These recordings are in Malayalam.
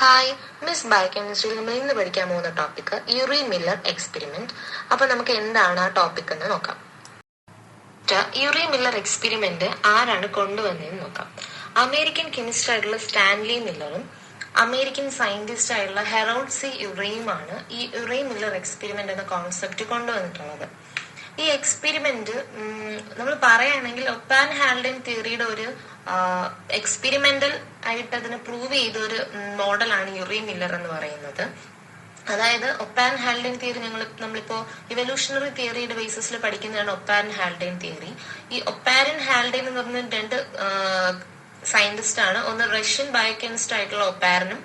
ഹായ്, മിസ് ബയോകെമിസ്ട്രിയിൽ നമ്മൾ ഇന്ന് പഠിക്കാൻ പോകുന്ന ടോപ്പിക് യുറി മില്ലർ എക്സ്പെരിമെന്റ്. അപ്പൊ നമുക്ക് എന്താണ് ആ ടോപ്പിക് എന്ന് നോക്കാം. യുറി മില്ലർ എക്സ്പെരിമെന്റ് ആരാണ് കൊണ്ടുവന്നതെന്ന് നോക്കാം. അമേരിക്കൻ കെമിസ്റ്റ് ആയിട്ടുള്ള സ്റ്റാൻലി മില്ലറും അമേരിക്കൻ സയന്റിസ്റ്റ് ആയിട്ടുള്ള ഹെറോൾഡ് സി യുറേയുമാണ് ഈ യുറി മില്ലർ എക്സ്പെരിമെന്റ് എന്ന കോൺസെപ്റ്റ് കൊണ്ടുവന്നിട്ടുള്ളത്. ഈ എക്സ്പെരിമെന്റ് നമ്മൾ പറയുകയാണെങ്കിൽ ഒപ്പാൻ ഹാൽഡൻ തിയറിയുടെ ഒരു എക്സ്പെരിമെന്റൽ ആയിട്ട് അതിനെ പ്രൂവ് ചെയ്ത ഒരു മോഡലാണ് യുറി മില്ലർ എന്ന് പറയുന്നത്. അതായത് ഒപ്പാൻ ഹാൽഡൻ തിയറി നമ്മളിപ്പോ ഇവല്യൂഷണറി തിയറിയുടെ ബേസിസിൽ പഠിക്കുന്നതാണ് ഒപ്പാൻ ഹാൽഡൻ തിയറി. ഈ ഒപ്പാരൻ ഹാൽഡൻ എന്ന് പറഞ്ഞ രണ്ട് സയന്റിസ്റ്റ് ആണ്. ഒന്ന് റഷ്യൻ ബയോകെമിസ്റ്റ് ആയിട്ടുള്ള ഒപ്പാരനും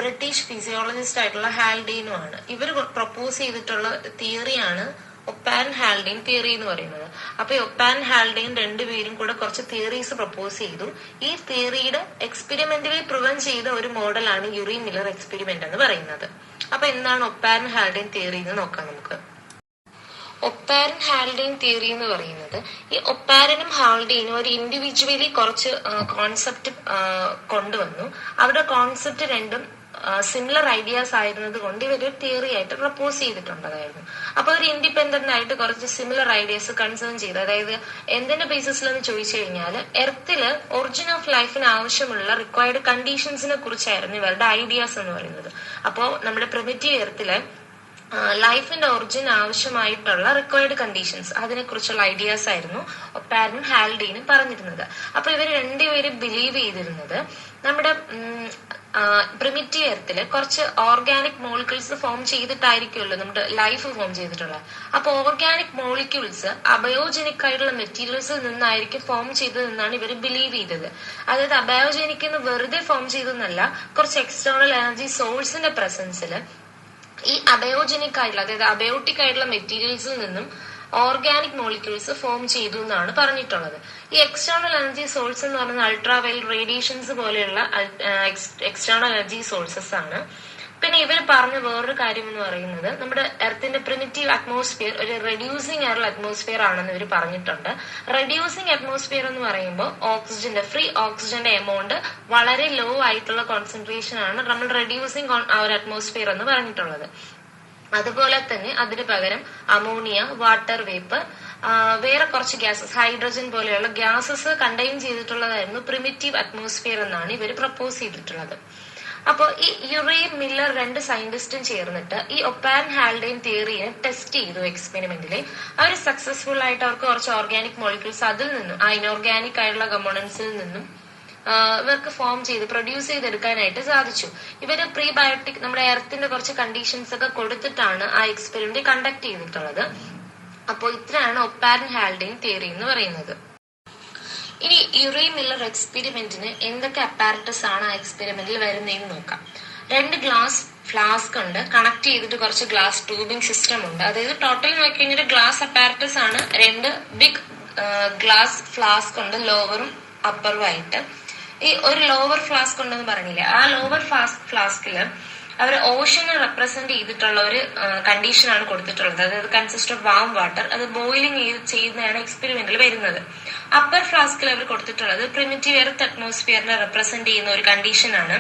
ബ്രിട്ടീഷ് ഫിസിയോളജിസ്റ്റ് ആയിട്ടുള്ള ഹാൽഡീനുമാണ്. ഇവർ പ്രപ്പോസ് ചെയ്തിട്ടുള്ള തിയറിയാണ് ഒപ്പാൻ ഹാൽഡെയിൻ തിയറി എന്ന് പറയുന്നത്. അപ്പൊ ഈ ഒപ്പാൻ ഹാൽഡെയിൻ രണ്ടുപേരും കൂടെ കുറച്ച് തിയറീസ് പ്രപ്പോസ് ചെയ്തു. ഈ തിയറിയുടെ എക്സ്പെരിമെന്റലി പ്രൂവൻ ചെയ്ത ഒരു മോഡലാണ് യുറി മില്ലർ എക്സ്പെരിമെന്റ് എന്ന് പറയുന്നത്. അപ്പൊ എന്താണ് ഒപ്പാൻ ഹാൽഡെയിൻ തിയറി എന്ന് നോക്കാം നമുക്ക്. ഒപ്പാരൻ ഹാൽഡെയിൻ തിയറി എന്ന് പറയുന്നത് ഈ ഒപ്പാരനും ഹാൽഡെയിനും ഒരു ഇൻഡിവിജ്വലി കുറച്ച് കോൺസെപ്റ്റ് കൊണ്ടുവന്നു. അവരുടെ കോൺസെപ്റ്റ് രണ്ടും സിമിലർ ഐഡിയാസ് ആയിരുന്നത് കൊണ്ട് ഇവര് തിയറി ആയിട്ട് പ്രപ്പോസ് ചെയ്തിട്ടുണ്ടായിരുന്നു. അപ്പൊ ഒരു ഇൻഡിപെൻഡന്റ് ആയിട്ട് കുറച്ച് സിമിലർ ഐഡിയാസ് കൺസേൺ ചെയ്തു. അതായത് എന്തിന്റെ ബേസിസിലെന്ന് ചോദിച്ചു കഴിഞ്ഞാൽ എർത്തില് ഒറിജിൻ ഓഫ് ലൈഫിന് ആവശ്യമുള്ള റിക്വയർഡ് കണ്ടീഷൻസിനെ കുറിച്ചായിരുന്നു ഇവരുടെ ഐഡിയാസ് എന്ന് പറയുന്നത്. അപ്പോ നമ്മുടെ പ്രിമിറ്റീവ് എർത്തിലെ ലൈഫിന്റെ ഒറിജിൻ ആവശ്യമായിട്ടുള്ള റിക്വയർഡ് കണ്ടീഷൻസ് അതിനെ കുറിച്ചുള്ള ഐഡിയാസ് ആയിരുന്നു ഒപ്പാരനും ഹാൽഡെയിനും പറഞ്ഞിരുന്നത്. അപ്പൊ ഇവർ രണ്ടുപേരും ബിലീവ് ചെയ്തിരുന്നത് നമ്മുടെ പ്രിമിറ്റീവ് എർത്തില് കുറച്ച് ഓർഗാനിക് മോളിക്യൂൾസ് ഫോം ചെയ്തിട്ടായിരിക്കുമല്ലോ നമ്മുടെ ലൈഫ് ഫോം ചെയ്തിട്ടുള്ളത്. അപ്പൊ ഓർഗാനിക് മോളിക്യൂൾസ് അബയോജനിക് ആയിട്ടുള്ള മെറ്റീരിയൽസിൽ നിന്നായിരിക്കും ഫോം ചെയ്തതെന്നാണ് ഇവർ ബിലീവ് ചെയ്തത്. അതായത് അബയോജനിക് എന്ന് വെറുതെ ഫോം ചെയ്തെന്നല്ല, കുറച്ച് എക്സ്റ്റേണൽ എനർജി സോഴ്സിന്റെ പ്രസൻസിൽ ഈ അബയോജനിക് ആയിട്ടുള്ള അതായത് അബയോട്ടിക് ആയിട്ടുള്ള മെറ്റീരിയൽസിൽ നിന്നും ഓർഗാനിക് മോളിക്യൂൾസ് ഫോം ചെയ്തു എന്നാണ് പറഞ്ഞിട്ടുള്ളത്. ഈ എക്സ്റ്റേണൽ എനർജി സോഴ്സ് എന്ന് പറയുന്നത് അൾട്രാവയലറ്റ് റേഡിയേഷൻസ് പോലെയുള്ള എക്സ്റ്റേണൽ എനർജി സോഴ്സസ് ആണ്. പിന്നെ ഇവർ പറഞ്ഞ വേറൊരു കാര്യം എന്ന് പറയുന്നത് നമ്മുടെ എർത്തിന്റെ പ്രിമിറ്റീവ് അറ്റ്മോസ്ഫിയർ ഒരു റെഡ്യൂസിങ് ആയിട്ടുള്ള അറ്റ്മോസ്ഫിയർ ആണെന്ന് ഇവർ പറഞ്ഞിട്ടുണ്ട്. റെഡ്യൂസിങ് അറ്റ്മോസ്ഫിയർ എന്ന് പറയുമ്പോൾ ഫ്രീ ഓക്സിജന്റെ എമൗണ്ട് വളരെ ലോ ആയിട്ടുള്ള കോൺസെൻട്രേഷൻ ആണ് നമ്മൾ റെഡ്യൂസിങ് ആ ഒരു അറ്റ്മോസ്ഫിയർ എന്ന് പറഞ്ഞിട്ടുള്ളത്. അതുപോലെ തന്നെ അതിന് പകരം അമോണിയ, വാട്ടർ വേപ്പർ, വേറെ കുറച്ച് ഗ്യാസസ്, ഹൈഡ്രജൻ പോലെയുള്ള ഗ്യാസസ് കണ്ടെയ്ൻ ചെയ്തിട്ടുള്ളതായിരുന്നു പ്രിമിറ്റീവ് അറ്റ്മോസ്ഫിയർ എന്നാണ് ഇവർ പ്രപ്പോസ് ചെയ്തിട്ടുള്ളത്. അപ്പൊ ഈ യുറി മില്ലർ രണ്ട് സയന്റിസ്റ്റും ചേർന്നിട്ട് ഈ ഒപ്പാൻ ഹാൽഡെയിൻ തിയറിയെ ടെസ്റ്റ് ചെയ്തു എക്സ്പെരിമെന്റില്. അവർ സക്സസ്ഫുൾ ആയിട്ട് അവർക്ക് കുറച്ച് ഓർഗാനിക് മോളിക്യൂൾസ് അതിൽ നിന്നും ആ ഇനോർഗാനിക് ആയിട്ടുള്ള കമ്പോണൻസിൽ നിന്നും ഇവർക്ക് ഫോം ചെയ്ത് പ്രൊഡ്യൂസ് ചെയ്തെടുക്കാനായിട്ട് സാധിച്ചു. ഇവര് പ്രീബയോട്ടിക് നമ്മുടെ എർത്തിന്റെ കുറച്ച് കണ്ടീഷൻസ് ഒക്കെ കൊടുത്തിട്ടാണ് ആ എക്സ്പെരിമെന്റ് കണ്ടക്ട് ചെയ്തിട്ടുള്ളത്. അപ്പോൾ ഇത്രയാണ് ഒപ്പാരൻ ഹാൽഡെയിൻ തിയറി എന്ന് പറയുന്നത്. ഇനി യുറി മില്ലർ എക്സ്പെരിമെന്റിന് എന്തൊക്കെ അപ്പാരറ്റസ് ആണ് ആ എക്സ്പെരിമെന്റിൽ വരുന്നതെന്ന് നോക്കാം. 2 ഗ്ലാസ് ഫ്ലാസ്ക് ഉണ്ട്, കണക്ട് ചെയ്തിട്ട് കുറച്ച് ഗ്ലാസ് ട്യൂബിംഗ് സിസ്റ്റം ഉണ്ട്. അതായത് ടോട്ടൽ നോക്കിക്കഴിഞ്ഞാൽ ഗ്ലാസ് അപ്പാരറ്റസ് ആണ്. 2 ബിഗ് ഗ്ലാസ് ഫ്ലാസ്ക് ഉണ്ട്, ലോവറും അപ്പറും ആയിട്ട്. ഈ ഒരു ലോവർ ഫ്ലാസ്ക് ഉണ്ടെന്ന് പറഞ്ഞില്ലേ, ആ ലോവർ ഫ്ലാസ്കില് അവർ ഓഷനെ റെപ്രസെന്റ് ചെയ്തിട്ടുള്ള ഒരു കണ്ടീഷനാണ് കൊടുത്തിട്ടുള്ളത്. അതായത് കൺസിസ്റ്റ് ഓഫ് വാം വാട്ടർ, അത് ബോയിലിംഗ് ചെയ്യുന്നതാണ് എക്സ്പെരിമെന്റിൽ വരുന്നത്. അപ്പർ ഫ്ലാസ്കിൽ അവർ കൊടുത്തിട്ടുള്ളത് പ്രിമിറ്റീവ് എർത്ത് അറ്റ്മോസ്ഫിയറിനെ റെപ്രസെന്റ് ചെയ്യുന്ന ഒരു കണ്ടീഷനാണ്.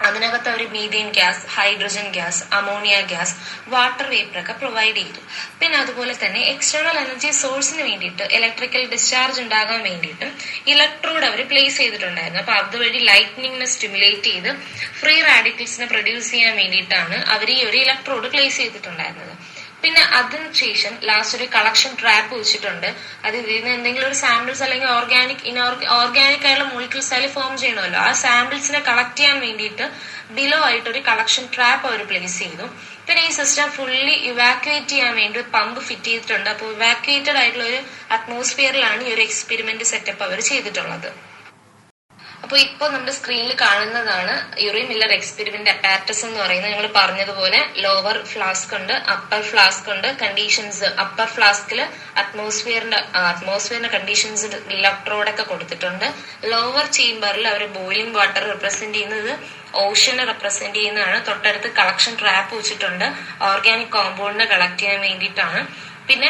അതിനകത്ത് അവർ methane gas, hydrogen gas, ammonia gas, water vapour ഒക്കെ പ്രൊവൈഡ് ചെയ്തു. പിന്നെ അതുപോലെ തന്നെ എക്സ്റ്റേണൽ എനർജി സോഴ്സിന് വേണ്ടിയിട്ട് ഇലക്ട്രിക്കൽ ഡിസ്ചാർജ് ഉണ്ടാകാൻ വേണ്ടിയിട്ടും ഇലക്ട്രോഡ് അവർ പ്ലേസ് ചെയ്തിട്ടുണ്ടായിരുന്നു. അപ്പൊ അതുവഴി ലൈറ്റ്നിങ്ങിനെ സ്റ്റിമുലേറ്റ് ചെയ്ത് ഫ്രീ റാഡിക്കൽസിനെ പ്രൊഡ്യൂസ് ചെയ്യാൻ വേണ്ടിയിട്ടാണ് അവർ ഈ ഒരു ഇലക്ട്രോഡ് പ്ലേസ് ചെയ്തിട്ടുണ്ടായിരുന്നത്. പിന്നെ അതിനുശേഷം ലാസ്റ്റ് ഒരു കളക്ഷൻ ട്രാപ്പ് വെച്ചിട്ടുണ്ട്. അത് ഇതിൽ നിന്ന് എന്തെങ്കിലും ഒരു സാമ്പിൾസ് അല്ലെങ്കിൽ ഓർഗാനിക് ആയുള്ള മോളിക്യൂൾസ് അതിൽ ഫോം ചെയ്യണമല്ലോ, ആ സാമ്പിൾസിനെ കളക്ട് ചെയ്യാൻ വേണ്ടിയിട്ട് ബിലോ ആയിട്ട് ഒരു കളക്ഷൻ ട്രാപ്പ് അവർ പ്ലേസ് ചെയ്തു. പിന്നെ ഈ സിസ്റ്റം ഫുള്ളി ഇവാക്യുവേറ്റ് ചെയ്യാൻ വേണ്ടി ഒരു പമ്പ് ഫിറ്റ് ചെയ്തിട്ടുണ്ട്. അപ്പോൾ ഇവാക്യുവേറ്റഡ് ആയിട്ടുള്ള ഒരു അറ്റ്മോസ്ഫിയറിലാണ് ഈ ഒരു എക്സ്പെരിമെന്റ് സെറ്റപ്പ് അവർ ചെയ്തിട്ടുള്ളത്. അപ്പൊ ഇപ്പൊ നമ്മുടെ സ്ക്രീനിൽ കാണുന്നതാണ് യുറി മില്ലർ എക്സ്പെരിമെന്റ് അപ്പാരറ്റസ് എന്ന് പറയുന്നത്. ഞങ്ങൾ പറഞ്ഞതുപോലെ ലോവർ ഫ്ലാസ്ക് ഉണ്ട്, അപ്പർ ഫ്ലാസ്ക് ഉണ്ട്. കണ്ടീഷൻസ് അപ്പർ ഫ്ലാസ്കില് അറ്റ്മോസ്ഫിയറിന്റെ കണ്ടീഷൻസ് ഇലക്ട്രോഡൊക്കെ കൊടുത്തിട്ടുണ്ട്. ലോവർ ചേംബറിൽ അവർ ബോയിലിംഗ് വാട്ടർ റെപ്രസെന്റ് ചെയ്യുന്നത് ഓഷനെ റെപ്രസെന്റ് ചെയ്യുന്നതാണ്. തൊട്ടടുത്ത് കളക്ഷൻ ട്രാപ്പ് വെച്ചിട്ടുണ്ട്, ഓർഗാനിക് കോമ്പൗണ്ടിനെ കളക്ട് ചെയ്യാൻ വേണ്ടിയിട്ടാണ്. പിന്നെ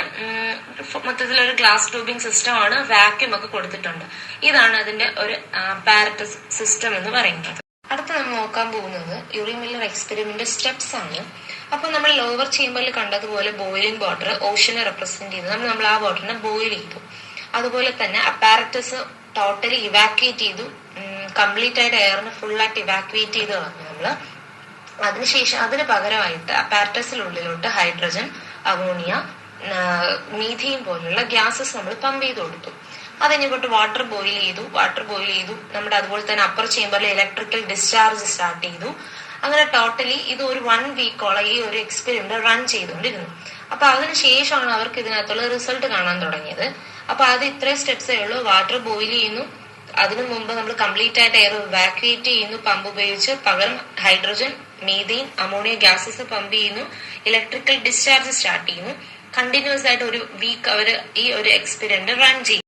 മൊത്തത്തിലൊരു ഗ്ലാസ് ട്യൂബിംഗ് സിസ്റ്റം ആണ്, വാക്യൂം ഒക്കെ കൊടുത്തിട്ടുണ്ട്. ഇതാണ് അതിന്റെ ഒരു അപ്പാരറ്റസ് സിസ്റ്റം എന്ന് പറയുന്നത്. അടുത്ത രണ്ടാമത്തെ നമ്മൾ നോക്കാൻ പോകുന്നത് യൂറി മില്ലർ എക്സ്പെരിമെന്റ് സ്റ്റെപ്സ് ആണ്. അപ്പൊ നമ്മൾ ലോവർ ചേമ്പറിൽ കണ്ടതുപോലെ ബോയിലിംഗ് വാട്ടർ ഓഷനെ റെപ്രസെന്റ് ചെയ്യുന്നത് നമ്മൾ ആ വാട്ടറിനെ ബോയിൽ ചെയ്തു. അതുപോലെ തന്നെ അപ്പാരറ്റസ് ടോട്ടലി ഇവാക്യുവേറ്റ് ചെയ്തു, കംപ്ലീറ്റ് ആയിട്ട് എയറിന് ഫുള്ളായിട്ട് ഇവാക്യുവേറ്റ് ചെയ്ത് കളഞ്ഞു നമ്മള്. അതിനുശേഷം അതിന് പകരമായിട്ട് അപ്പാരറ്റസിനുള്ളിലോട്ട് ഹൈഡ്രജൻ, അമോണിയ, മീഥെയിൻ പോലുള്ള ഗ്യാസസ് നമ്മൾ പമ്പ് ചെയ്ത് കൊടുത്തു. അതിനിങ്ങോട്ട് വാട്ടർ ബോയിൽ ചെയ്തു. നമ്മുടെ അതുപോലെ തന്നെ അപ്പർ ചേമ്പറിൽ ഇലക്ട്രിക്കൽ ഡിസ്ചാർജ് സ്റ്റാർട്ട് ചെയ്തു. അങ്ങനെ ടോട്ടലി ഇത് ഒരു 1 വീക്കോളം ഈ ഒരു എക്സ്പെരിമെന്റ് റൺ ചെയ്തുകൊണ്ടിരുന്നു. അപ്പൊ അതിനുശേഷമാണ് അവർക്ക് ഇതിനകത്തുള്ള റിസൾട്ട് കാണാൻ തുടങ്ങിയത്. അപ്പൊ അത് ഇത്രയും സ്റ്റെപ്സേ ഉള്ളൂ. വാട്ടർ ബോയിൽ ചെയ്യുന്നു, അതിനു മുമ്പ് നമ്മൾ കംപ്ലീറ്റ് ആയിട്ട് എയർ ഇവാക്യുവേറ്റ് ചെയ്യുന്നു പമ്പ് ഉപയോഗിച്ച്, പകരം hydrogen, methane, ammonia gases pump ചെയ്യുന്നു, ഇലക്ട്രിക്കൽ ഡിസ്ചാർജ് സ്റ്റാർട്ട് ചെയ്യുന്നു. കണ്ടിന്യൂസ് ആയിട്ട് ഒരു വീക്ക് അവർ ഈ ഒരു എക്സ്പെരിമെന്റ് റൺ ചെയ്യും.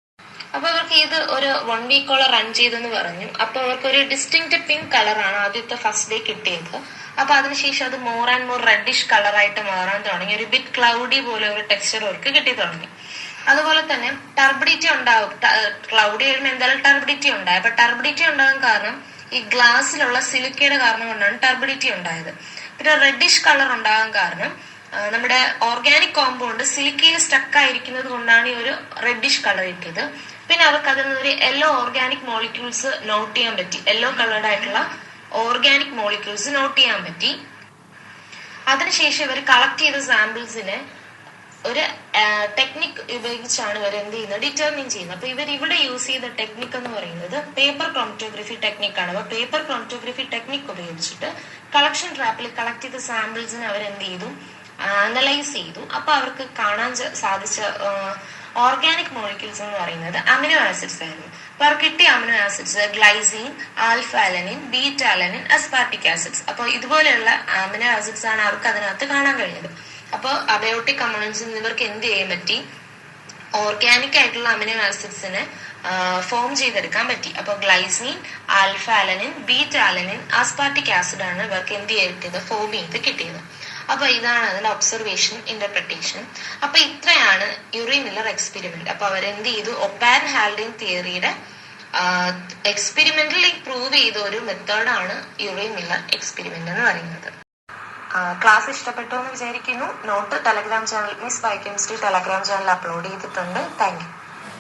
അപ്പൊ അവർക്ക് ഇത് ഒരു 1 വീക്കോളം റൺ ചെയ്തെന്ന് പറഞ്ഞു. അപ്പൊ അവർക്ക് ഒരു ഡിസ്റ്റിങ്ക്റ്റ് പിങ്ക് കളറാണ് ആദ്യത്തെ ഫസ്റ്റ് ഡേ കിട്ടിയത്. അപ്പൊ അതിനുശേഷം അത് മോർ ആൻഡ് മോർ റെഡിഷ് കളറായിട്ട് മാറാൻ തുടങ്ങി. ഒരു ബിറ്റ് ക്ലൗഡി പോലെ ഒരു ടെക്സ്ചർ അവർക്ക് കിട്ടി തുടങ്ങി. അതുപോലെ തന്നെ ടർബിഡിറ്റി ഉണ്ടാവും. ക്ലൗഡി ആയിരുന്നു എന്തായാലും ടർബിഡിറ്റി ഉണ്ടായി. അപ്പൊ ടർബിഡിറ്റി ഉണ്ടാകാൻ കാരണം ഈ ഗ്ലാസ്സിലുള്ള സിലിക്കയുടെ കാരണം കൊണ്ടാണ് ടർബിഡിറ്റി ഉണ്ടായത്. പിന്നെ റെഡിഷ് കളർ ഉണ്ടാകാൻ കാരണം നമ്മുടെ ഓർഗാനിക് കോമ്പൗണ്ട് സിലിക്കയിൽ സ്റ്റക്ക് ആയിരിക്കുന്നത് കൊണ്ടാണ് ഈ ഒരു റെഡിഷ് കളർ കിട്ടിയത്. പിന്നെ അവർക്ക് അതിൽ നിന്ന് ഒരു യെല്ലോ ഓർഗാനിക് മോളിക്യൂൾസ് നോട്ട് ചെയ്യാൻ പറ്റി. യെല്ലോ കളേർഡ് ആയിട്ടുള്ള ഓർഗാനിക് മോളിക്യൂൾസ് നോട്ട് ചെയ്യാൻ പറ്റി. അതിനുശേഷം ഇവർ കളക്ട് ചെയ്ത സാമ്പിൾസിനെ ഒരു ടെക്നിക് ഉപയോഗിച്ചാണ് ഇവർ എന്ത് ചെയ്യുന്നത് ഡിറ്റർമിൻ ചെയ്യുന്നത്. അപ്പൊ ഇവർ ഇവിടെ യൂസ് ചെയ്ത ടെക്നിക് എന്ന് പറയുന്നത് പേപ്പർ ക്രോമറ്റോഗ്രഫി ടെക്നിക്കാണ്. അപ്പൊ പേപ്പർ ക്രോമറ്റോഗ്രഫി ടെക്നിക് ഉപയോഗിച്ചിട്ട് കളക്ഷൻ ട്രാപ്പിൽ കളക്ട് ചെയ്ത സാമ്പിൾസിനെ അവർ എന്ത് ചെയ്തു, അനലൈസ് ചെയ്തു. അപ്പൊ അവർക്ക് കാണാൻ സാധിച്ച ഓർഗാനിക് മോളിക്യൂൾസ് എന്ന് പറയുന്നത് അമിനോ ആസിഡ്സ് ആയിരുന്നു. അപ്പൊ അവർക്ക് കിട്ടിയ amino acids glycine, alpha alanine, beta alanine, aspartic acids. അപ്പൊ ഇതുപോലെയുള്ള അമിനോ ആസിഡ്സ് ആണ് അവർക്ക് അതിനകത്ത് കാണാൻ കഴിഞ്ഞത്. അപ്പൊ അബയോട്ടിക് കമ്പോണൻസിൽ ഇവർക്ക് എന്ത് ചെയ്യാൻ പറ്റി, ഓർഗാനിക് ആയിട്ടുള്ള അമിനോ ആസിഡ്സിനെ ഫോം ചെയ്തെടുക്കാൻ പറ്റി. അപ്പൊ glycine, alpha alanine, beta alanine, aspartic acid ആണ് ഇവർക്ക് എന്ത് ചെയ്തിട്ടത് ഫോം ചെയ്ത് കിട്ടിയത്. അപ്പൊ ഇതാണ് അതിന്റെ ഒബ്സർവേഷൻ, ഇന്റർപ്രിട്ടേഷൻ. അപ്പൊ ഇത്രയാണ് യൂറി മില്ലർ എക്സ്പെരിമെന്റ്. അപ്പൊ അവരെന്ത് ചെയ്തു, ഒപ്പാൻ ഹാൽഡിൻ തിയറിയുടെ എക്സ്പെരിമെന്റലി പ്രൂവ് ചെയ്ത ഒരു മെത്തേഡാണ് യൂറി മില്ലർ എക്സ്പെരിമെന്റ് എന്ന് പറയുന്നത്. ക്ലാസ് ഇഷ്ടപ്പെട്ടു എന്ന് വിചാരിക്കുന്നു. Note Telegram channel Miss Biochemistry Telegram channel upload ചെയ്തിട്ടുണ്ട്. Thank U.